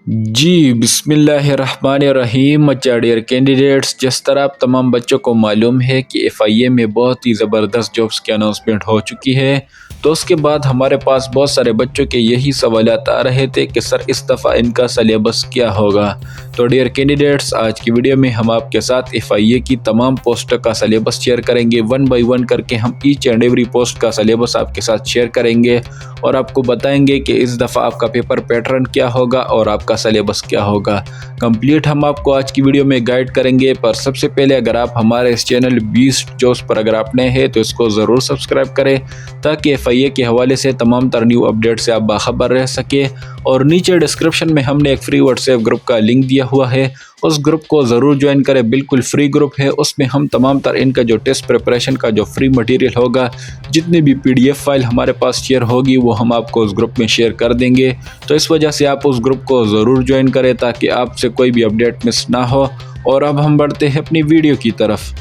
जी, बिस्मिल्लाहिर्रहमानिर्रहीम। Dear candidates, जिस तरह आप तमाम बच्चों को मालूम है कि एफआईए में बहुत ही ज़बरदस्त जॉब्स की अनाउंसमेंट हो चुकी है, तो उसके बाद हमारे पास बहुत सारे बच्चों के यही सवालात आ रहे थे कि सर इस दफ़ा इनका सिलेबस क्या होगा। तो डियर कैंडिडेट्स, आज की वीडियो में हम आपके साथ एफआईए की तमाम पोस्टों का सिलेबस शेयर करेंगे। वन बाई वन करके हम ईच एंड एवरी पोस्ट का सिलेबस आपके साथ शेयर करेंगे और आपको बताएंगे कि इस दफ़ा आपका पेपर पैटर्न क्या होगा और आपका सिलेबस क्या होगा। कंप्लीट हम आपको आज की वीडियो में गाइड करेंगे। पर सबसे पहले अगर आप हमारे इस चैनल 20 जॉब्स पर अगर आप नए हैं तो इसको ज़रूर सब्सक्राइब करें ताकि एफआईए के हवाले से तमाम तर न्यू अपडेट से आप बाखबर रह सके। और नीचे डिस्क्रिप्शन में हमने एक फ्री व्हाट्सएप ग्रुप का लिंक दिया हुआ है, उस ग्रुप को ज़रूर ज्वाइन करें। बिल्कुल फ्री ग्रुप है, उसमें हम तमाम तर इनका जो टेस्ट प्रिपरेशन का जो फ्री मटेरियल होगा, जितनी भी पीडीएफ फाइल हमारे पास शेयर होगी वो हम आपको उस ग्रुप में शेयर कर देंगे। तो इस वजह से आप उस ग्रुप को ज़रूर ज्वाइन करें ताकि आपसे कोई भी अपडेट मिस ना हो। और अब हम बढ़ते हैं अपनी वीडियो की तरफ।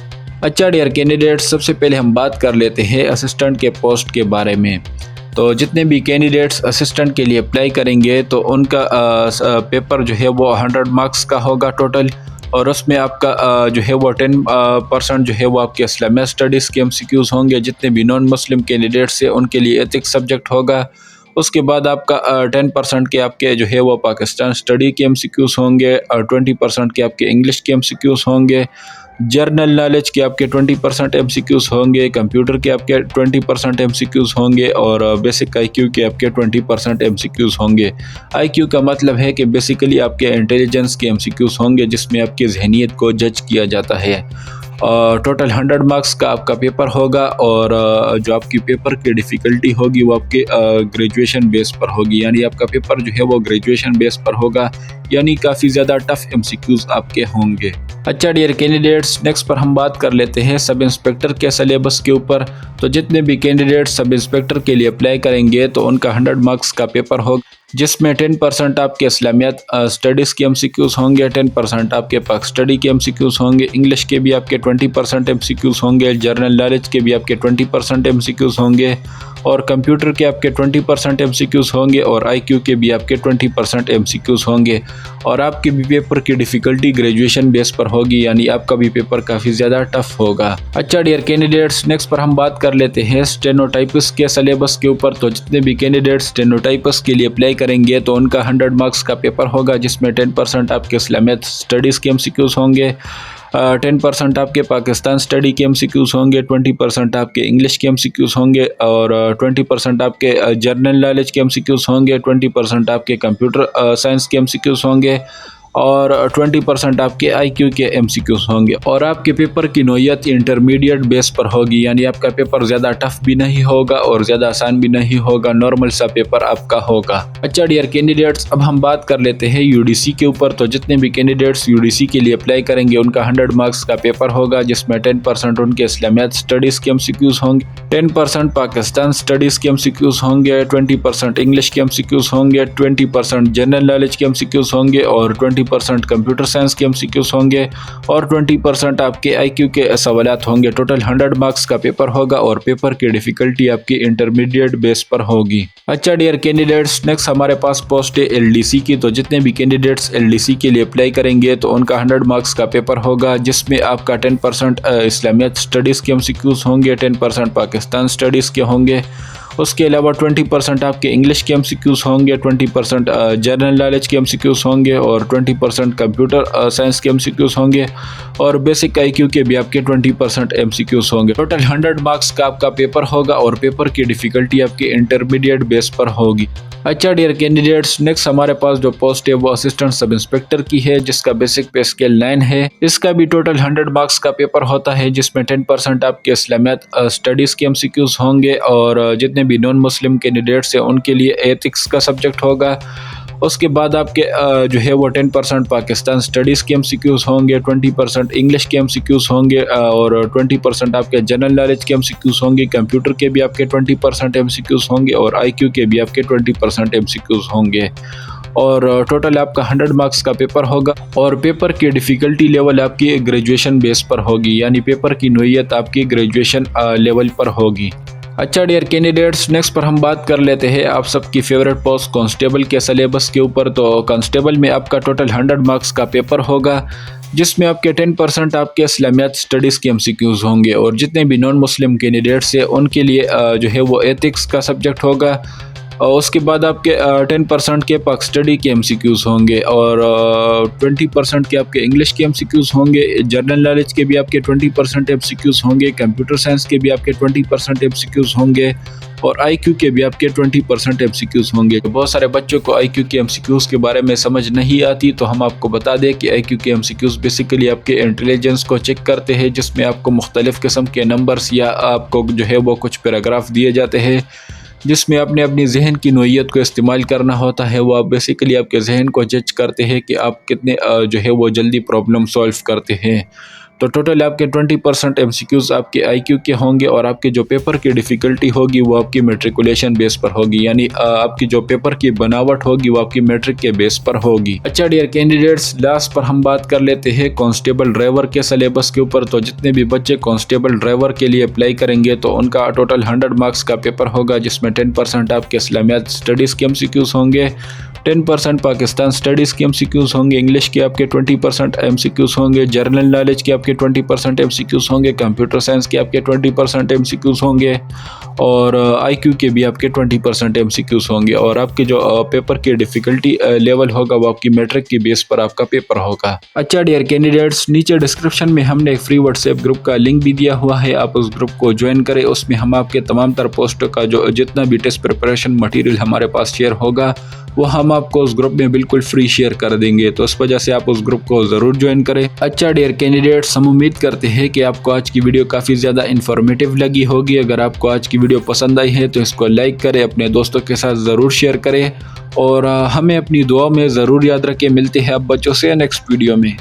अच्छा डियर कैंडिडेट, सबसे पहले हम बात कर लेते हैं असिस्टेंट के पोस्ट के बारे में। तो जितने भी कैंडिडेट्स असिस्टेंट के लिए अप्लाई करेंगे तो उनका पेपर जो है वो 100 मार्क्स का होगा टोटल। और उसमें आपका जो है वो 10% जो है वो आपके इस्लामिक स्टडीज़ के एमसीक्यूज़ होंगे। जितने भी नॉन मुस्लिम कैंडिडेट्स हैं उनके लिए एथिक्स सब्जेक्ट होगा। उसके बाद आपका 10% के आपके जो है वो पाकिस्तान स्टडी के एमसीक्यूज़ होंगे और 20% के आपके इंग्लिश के एमसीक्यूज़ होंगे। जर्नल नॉलेज के आपके 20% एमसीक्यूज़ होंगे। कंप्यूटर के आपके 20% एमसीक्यूज़ होंगे और बेसिक आईक्यू के आपके 20% एमसीक्यूज़ होंगे। आईक्यू का मतलब है कि बेसिकली आपके इंटेलिजेंस के एमसीक्यूज़ होंगे जिसमें आपकी जहनीत को जज किया जाता है। टोटल 100 मार्क्स का आपका पेपर होगा और जो आपकी पेपर की डिफ़िकल्टी होगी वो आपके ग्रेजुएशन बेस पर होगी, यानी आपका पेपर जो है वो ग्रेजुएशन बेस पर होगा, यानी काफ़ी ज़्यादा टफ एमसीक्यूज़ आपके होंगे। अच्छा डियर कैंडिडेट्स, नेक्स्ट पर हम बात कर लेते हैं सब इंस्पेक्टर के सिलेबस के ऊपर। तो जितने भी कैंडिडेट्स सब इंस्पेक्टर के लिए अप्लाई करेंगे तो उनका 100 मार्क्स का पेपर होगा जिसमें 10% आपके इस्लामियात स्टडीज़ के एमसीक्यूज़ होंगे, 10% आपके पाक स्टडी के एमसीक्यूज़ होंगे, इंग्लिश के भी आपके 20% एमसीक्यूज़ होंगे, जर्नल नॉलेज के भी आपके 20% एमसीक्यूज़ होंगे और कंप्यूटर के आपके 20% एमसीक्यूज़ होंगे और आईक्यू के भी आपके 20% एमसीक्यूज़ होंगे। और आपके भी पेपर की डिफ़िकल्टी ग्रेजुएशन बेस पर होगी, यानी आपका भी पेपर काफ़ी ज़्यादा टफ होगा। अच्छा डियर कैंडिडेट्स, नेक्स्ट पर हम बात कर लेते हैं स्टेनोटाइपिस्ट के सिलेबस के ऊपर। तो जितने भी कैंडिडेट्स स्टेनोटाइपिस्ट के लिए अप्लाई करेंगे तो उनका 100 मार्क्स का पेपर होगा जिसमें 10% आपके इस्लामिक स्टडीज़ के एमसीक्यूज़ होंगे, 10% आपके पाकिस्तान स्टडी के एमसीक्यूज़ होंगे, 20% आपके इंग्लिश के एमसीक्यूज़ होंगे और 20% आपके जर्नल नॉलेज के एमसीक्यूज़ होंगे, 20% आपके कंप्यूटर साइंस के एमसीक्यूज़ होंगे और 20% आपके आईक्यू के एमसीक्यूज़ होंगे। और आपके पेपर की नौइयत इंटरमीडिएट बेस पर होगी, यानी आपका पेपर ज़्यादा टफ भी नहीं होगा और ज़्यादा आसान भी नहीं होगा, नॉर्मल सा पेपर आपका होगा। अच्छा डियर कैंडिडेट्स, अब हम बात कर लेते हैं यूडीसी के ऊपर। तो जितने भी कैंडिडेट्स यूडीसी के लिए अप्लाई करेंगे उनका 100 मार्क्स का पेपर होगा जिसमें 10% उनके इस्लामियात स्टडीज़ के एमसीक्यूज़ होंगे, 10% पाकिस्तान स्टडीज़ के एमसीक्यूज़ होंगे, 20% इंग्लिश के एमसीक्यूज़ होंगे, 20% जनरल नॉलेज के एमसीक्यूज़ होंगे और 20% कंप्यूटर साइंस के एमसीक्यूज़ होंगे और 20% आपके आईक्यू के सवालात होंगे। टोटल 100 मार्क्स का पेपर होगा और पेपर की डिफ़िकल्टी आपकी इंटरमीडिएट बेस पर होगी। अच्छा डियर कैंडिडेट्स, नेक्स्ट हमारे पास पोस्ट है एलडीसी की। तो जितने भी कैंडिडेट्स एलडीसी के लिए अप्लाई करेंगे तो उनका 100 मार्क्स का पेपर होगा जिसमें आपका 10% इस्लामियत स्टडीज़ के एमसीक्यूज़ होंगे, 10% पाकिस्तान स्टडीज़ के होंगे, उसके अलावा 20% आपके इंग्लिश के एमसीक्यूज़ होंगे, 20% जनरल नॉलेज के एमसीक्यूज़ होंगे और 20% कंप्यूटर साइंस के एमसीक्यूज़ होंगे और बेसिक आईक्यू के भी आपके 20% एमसीक्यूज़ होंगे। टोटल 100 मार्क्स का आपका पेपर होगा और पेपर की डिफ़िकल्टी आपके इंटरमीडिएट बेस पर होगी। अच्छा डियर कैंडिडेट्स, नेक्स्ट हमारे पास जो पोस्ट है वो असिस्टेंट सब इंस्पेक्टर की है जिसका बेसिक पे स्केल 9 है। इसका भी टोटल 100 मार्क्स का पेपर होता है जिसमें 10% आपके इस्लामियात स्टडीज़ के एमसीक्यूज़ होंगे और जितने भी नॉन मुस्लिम कैंडिडेट्स हैं उनके लिए एथिक्स का सब्जेक्ट होगा। उसके बाद आपके जो है वो 10% पाकिस्तान स्टडीज़ के एमसीक्यूज़ होंगे, 20% इंग्लिश के एमसीक्यूज़ होंगे और 20% आपके जनरल नॉलेज के एमसीक्यूज़ होंगे, कंप्यूटर के भी आपके 20% एमसीक्यूज़ होंगे और आईक्यू के भी आपके 20% एमसीक्यूज़ होंगे। और टोटल आपका 100 मार्क्स का पेपर होगा और पेपर की डिफ़िकल्टी लेवल आपकी ग्रेजुएशन बेस पर होगी, यानी पेपर की नौइयत आपकी ग्रेजुएशन लेवल पर होगी। अच्छा डियर कैंडिडेट्स, नेक्स्ट पर हम बात कर लेते हैं आप सबकी फेवरेट पोस्ट कांस्टेबल के सिलेबस के ऊपर। तो कांस्टेबल में आपका टोटल 100 मार्क्स का पेपर होगा, जिसमें आपके 10% आपके इस्लामियात स्टडीज़ के MCQs होंगे, और जितने भी नॉन मुस्लिम कैंडिडेट्स हैं उनके लिए जो है वो एथिक्स का सब्जेक्ट होगा। और उसके बाद आपके 10% के पाक स्टडी के MCQs होंगे, और 20% के आपके इंग्लिश के MCQs होंगे। जनरल नॉलेज के भी आपके 20% MCQs होंगे, कंप्यूटर साइंस के भी आपके 20% MCQs होंगे, और IQ के भी आपके 20% MCQs होंगे। तो बहुत सारे बच्चों को IQ के MCQs के बारे में समझ नहीं आती, तो हम आपको बता दें कि IQ के MCQs बेसिकली आपके इंटेलिजेंस को चेक करते हैं, जिसमें आपको मुख्तलिफ किस्म के नंबर्स या आपको जो है वो कुछ पैराग्राफ दिए जाते हैं, जिसमें आपने अपनी जहन की नोयत को इस्तेमाल करना होता है। वो आप बेसिकली आपके जहन को जज करते हैं कि आप कितने जो है वो जल्दी प्रॉब्लम सॉल्व करते हैं। तो टोटल आपके 20% MCQs आपके IQ के होंगे, और आपके जो पेपर की डिफ़िकल्टी होगी वो आपकी मेट्रिकुलेशन बेस पर होगी, यानी आपकी जो पेपर की बनावट होगी वो आपकी मेट्रिक के बेस पर होगी। अच्छा डियर कैंडिडेट्स, लास्ट पर हम बात कर लेते हैं कांस्टेबल ड्राइवर के सिलेबस के ऊपर। तो जितने भी बच्चे कांस्टेबल ड्राइवर के लिए अप्लाई करेंगे तो उनका टोटल 100 मार्क्स का पेपर होगा, जिसमें 10% आपके इस्लामियात स्टडीज़ के MCQs होंगे, 10% पाकिस्तान स्टडीज़ के MCQs होंगे, इंग्लिश के आपके 20% MCQs होंगे, जनरल नॉलेज के आपके 20% MCQs होंगे, कंप्यूटर साइंस के आपके 20% MCQs होंगे, और IQ के भी आपके 20% MCQs होंगे। और आपके जो पेपर की डिफ़िकल्टी लेवल होगा वो आपकी मैट्रिक की बेस पर आपका पेपर होगा। अच्छा डियर कैंडिडेट्स, नीचे डिस्क्रिप्शन में हमने एक फ्री व्हाट्सएप ग्रुप का लिंक भी दिया हुआ है, आप उस ग्रुप को ज्वाइन करें। उसमें हम आपके तमाम तर पोस्टों का जो जितना भी टेस्ट प्रिपरेशन मटीरियल हमारे पास शेयर होगा वो हम आपको उस ग्रुप में बिल्कुल फ्री शेयर कर देंगे, तो इस वजह से आप उस ग्रुप को ज़रूर ज्वाइन करें। अच्छा डियर कैंडिडेट्स, हम उम्मीद करते हैं कि आपको आज की वीडियो काफ़ी ज़्यादा इन्फॉर्मेटिव लगी होगी। अगर आपको आज की वीडियो पसंद आई है तो इसको लाइक करें, अपने दोस्तों के साथ ज़रूर शेयर करें, और हमें अपनी दुआ में ज़रूर याद रखें। मिलते हैं आप बच्चों से नेक्स्ट वीडियो में।